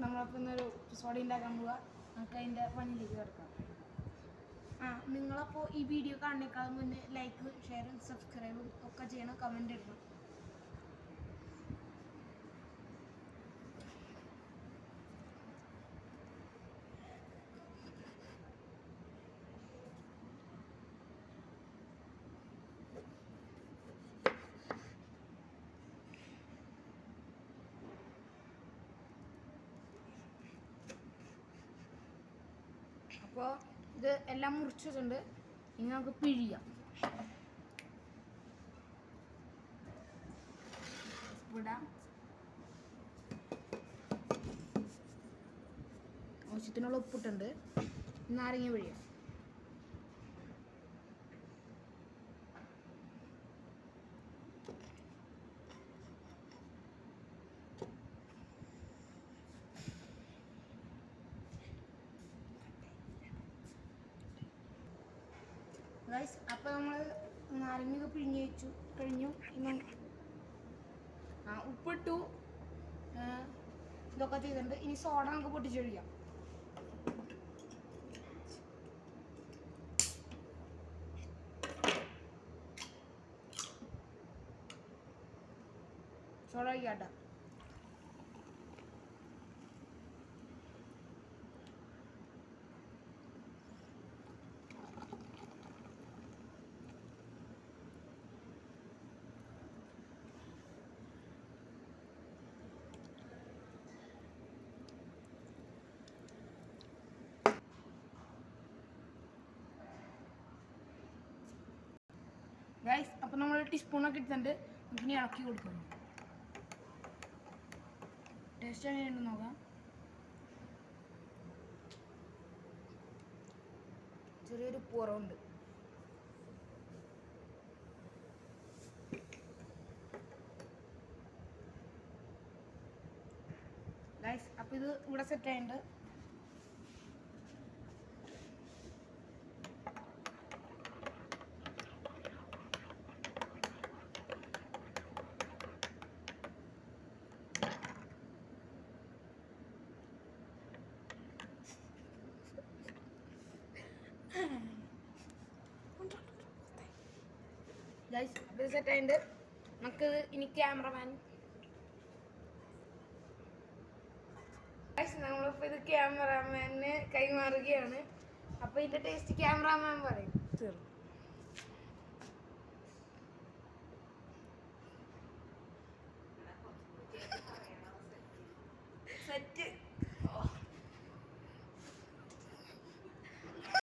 നമ്മളപ്പോൾ ഇന്നൊരു എപ്പിസോഡ് ഉണ്ടാക്കാൻ പോവുക. നമുക്ക് അതിൻ്റെ പണിയിലേക്ക് കിടക്കാം. നിങ്ങളപ്പോൾ ഈ വീഡിയോ കാണുന്നേക്കാളും മുന്നേ ലൈക്ക്, ഷെയറും സബ്സ്ക്രൈബും ഒക്കെ ചെയ്യണം, കമൻറ്റ് ഇടണം. അപ്പോൾ ഇത് എല്ലാം മുറിച്ചിട്ടുണ്ട്. ഇനി നമുക്ക് പിഴിയാം. ഇടാം. ആവശ്യത്തിനുള്ള ഉപ്പിട്ടുണ്ട്. നാരങ്ങ പിഴിയാം. ഗൈസ്, അപ്പോൾ നമ്മൾ നാരങ്ങയൊക്കെ പിഴിഞ്ഞ് വെച്ചു കഴിഞ്ഞു. ഉപ്പിട്ടു, ഇതൊക്കെ ചെയ്തിട്ടുണ്ട്. ഇനി സോഡ നമുക്ക് പൊട്ടിച്ചൊഴിക്കാം. സോഡ ഒഴിക്കാട്ടോ. ഗൈസ്, അപ്പോൾ നമ്മൾ ടീസ്പൂണൊക്കെ എടുത്തിട്ടുണ്ട്. നമുക്കിനി ഇളക്കി കൊടുക്കണം. ടേസ്റ്റ് എങ്ങനെയുണ്ടെന്ന് നോക്കാം. ചെറിയൊരു കുറവുണ്ട്. ഗൈസ്, അപ്പോൾ ഇത് ഇവിടെ സെറ്റ് ആയിട്ടുണ്ട്. ഗൈസ്, അപ്പോൾ ഇത് സെറ്റ് ആയിട്ടുണ്ട്. നമുക്ക് ഇനി ക്യാമറമാൻ നമ്മളിപ്പോൾ ഇത് ക്യാമറാമാന് കൈമാറുകയാണ്. അപ്പോൾ ഇതിൻ്റെ ടേസ്റ്റ് ക്യാമറാമാൻ പറയും. സെറ്റ്